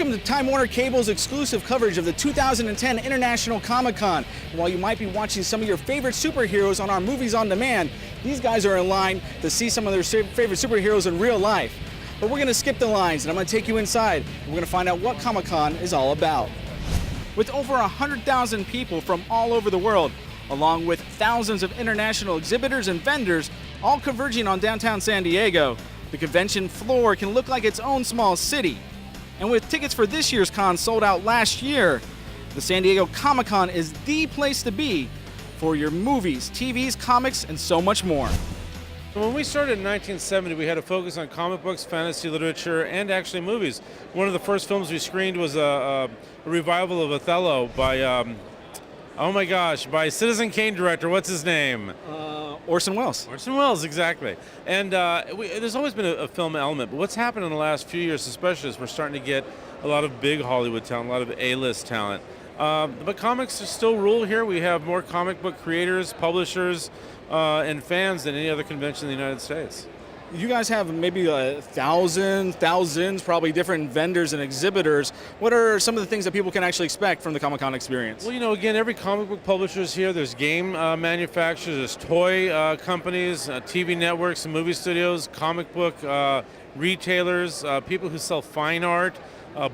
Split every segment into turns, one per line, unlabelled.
Welcome to Time Warner Cable's exclusive coverage of the 2010 International Comic-Con. While you might be watching some of your favorite superheroes on our Movies on Demand, these guys are in line to see some of their favorite superheroes in real life. But we're going to skip the lines and I'm going to take you inside. We're going to find out what Comic-Con is all about. With over 100,000 people from all over the world, along with thousands of international exhibitors and vendors, all converging on downtown San Diego, the convention floor can look like its own small city. And with tickets for this year's con sold out last year, the San Diego Comic-Con is the place to be for your movies, TVs, comics, and so much more.
When we started in 1970, we had a focus on comic books, fantasy literature, and actually movies. One of the first films we screened was a revival of Othello by, by Citizen Kane director, what's his name?
Orson Welles.
Orson Welles, exactly. And there's always been a film element, but what's happened in the last few years especially is we're starting to get a lot of big Hollywood talent, a lot of A-list talent. But comics still rule here. We have more comic book creators, publishers, and fans than any other convention in the United States.
You guys have maybe thousands, probably different vendors and exhibitors. What are some of the things that people can actually expect from the Comic-Con experience?
Well, again, every comic book publisher is here. There's game manufacturers, there's toy companies, TV networks and movie studios, comic book retailers, people who sell fine art,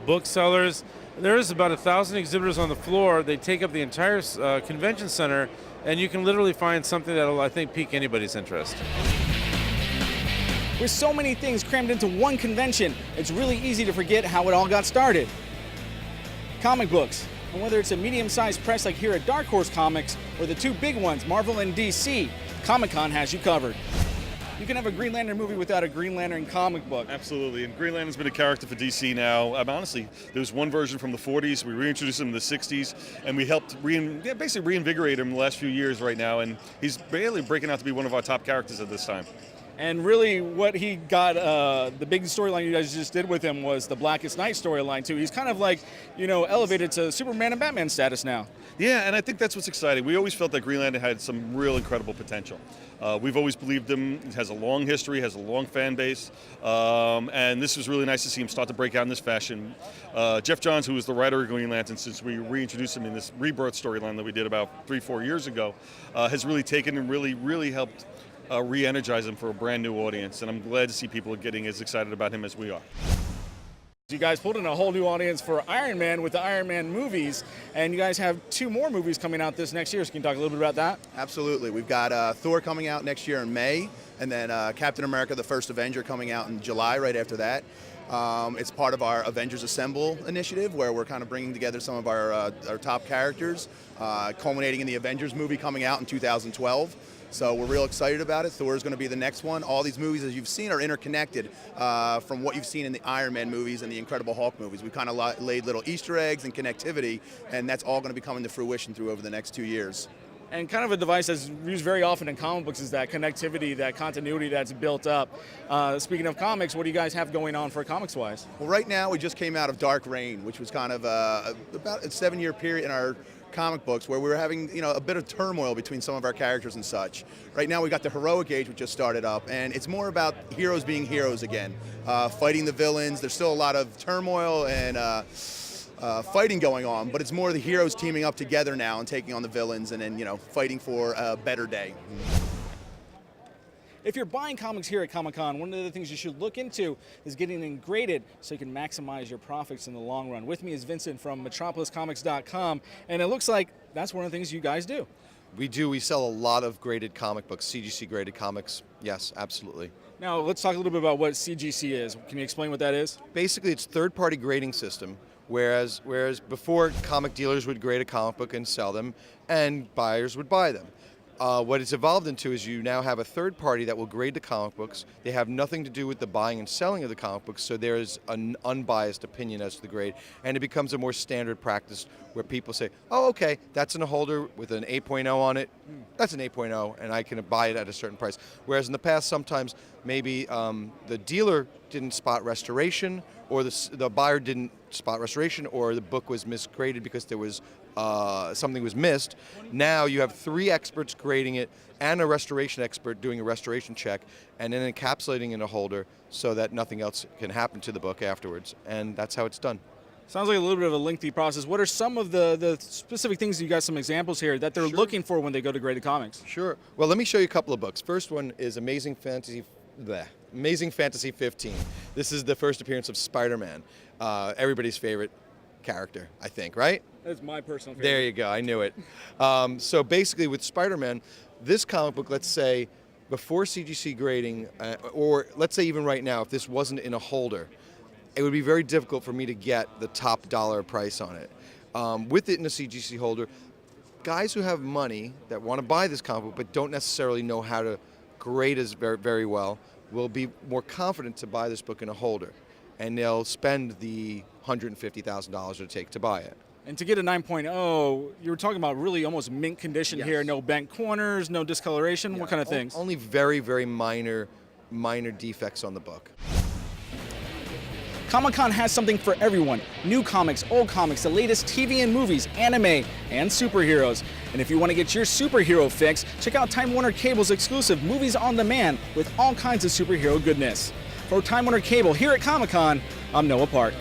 booksellers. There's about 1,000 exhibitors on the floor. They take up the entire convention center, and you can literally find something that'll, I think, pique anybody's interest.
With so many things crammed into one convention, it's really easy to forget how it all got started. Comic books. And whether it's a medium-sized press like here at Dark Horse Comics, or the two big ones, Marvel and DC, Comic-Con has you covered. You can have a Green Lantern movie without a Green Lantern comic book.
Absolutely, and Green Lantern's been a character for DC now. Honestly, there was one version from the 40s, we reintroduced him in the 60s, and we helped basically reinvigorate him in the last few years right now, and he's barely breaking out to be one of our top characters at this time.
And really what he got, the big storyline you guys just did with him was the Blackest Night storyline too. He's kind of like, elevated to Superman and Batman status now.
Yeah, and I think that's what's exciting. We always felt that Green Lantern had some real incredible potential. We've always believed him. He has a long history, has a long fan base, and this was really nice to see him start to break out in this fashion. Jeff Johns, who was the writer of Green Lantern since we reintroduced him in this Rebirth storyline that we did about 3-4 years ago, has really taken and really helped re-energize him for a brand new audience, and I'm glad to see people getting as excited about him as we are.
You guys pulled in a whole new audience for Iron Man with the Iron Man movies, and you guys have 2 more movies coming out this next year. So can you talk a little bit about that?
Absolutely. We've got Thor coming out next year in May, and then Captain America, the First Avenger, coming out in July right after that. It's part of our Avengers Assemble initiative, where we're kind of bringing together some of our top characters, culminating in the Avengers movie coming out in 2012. So we're real excited about it. Thor is going to be the next one. All these movies, as you've seen, are interconnected from what you've seen in the Iron Man movies and the Incredible Hulk movies. We kind of laid little Easter eggs and connectivity, and that's all going to be coming to fruition through over the next 2 years.
And kind of a device that's used very often in comic books is that connectivity, that continuity that's built up. Speaking of comics, what do you guys have going on for comics-wise?
Well, right now we just came out of Dark Reign, which was kind of about a 7-year period in our comic books where we were having a bit of turmoil between some of our characters and such. Right now we got the Heroic Age, which just started up, and it's more about heroes being heroes again, fighting the villains. There's still a lot of turmoil and fighting going on, but it's more the heroes teaming up together now and taking on the villains and then fighting for a better day.
If you're buying comics here at Comic-Con, one of the things you should look into is getting them graded so you can maximize your profits in the long run. With me is Vincent from MetropolisComics.com, and it looks like that's one of the things you guys do.
We do. We sell a lot of graded comic books, CGC graded comics. Yes, absolutely.
Now, let's talk a little bit about what CGC is. Can you explain what that is?
Basically, it's a third-party grading system, whereas before comic dealers would grade a comic book and sell them, and buyers would buy them. What it's evolved into is you now have a third party that will grade the comic books. They have nothing to do with the buying and selling of the comic books, so there is an unbiased opinion as to the grade, and it becomes a more standard practice where people say, oh, okay, that's in a holder with an 8.0 on it, that's an 8.0, and I can buy it at a certain price. Whereas in the past, sometimes maybe the dealer didn't spot restoration, or the buyer didn't spot restoration, or the book was misgraded because there was something was missed. Now you have 3 experts grading it and a restoration expert doing a restoration check and then encapsulating in a holder so that nothing else can happen to the book afterwards. And that's how it's done.
Sounds like a little bit of a lengthy process. What are some of the specific things, you got some examples here, that they're looking for when they go to Graded Comics?
Sure. Well, let me show you a couple of books. First one is Amazing Fantasy 15. This is the first appearance of Spider-Man, everybody's favorite character, I think, right?
That's my personal favorite.
There you go. I knew it. So basically, with Spider-Man, this comic book, let's say, before CGC grading, or let's say even right now, if this wasn't in a holder, it would be very difficult for me to get the top dollar price on it. With it in a CGC holder, guys who have money that want to buy this comic book but don't necessarily know how to grade it very, very well will be more confident to buy this book in a holder, and they'll spend the $150,000 it would take to buy it.
And to get a 9.0, you were talking about really almost mint condition here, no bent corners, no discoloration, what kind of things?
Only very, very minor defects on the book.
Comic-Con has something for everyone. New comics, old comics, the latest TV and movies, anime, and superheroes. And if you want to get your superhero fix, check out Time Warner Cable's exclusive Movies on Demand with all kinds of superhero goodness. For Time Warner Cable here at Comic-Con, I'm Noah Park.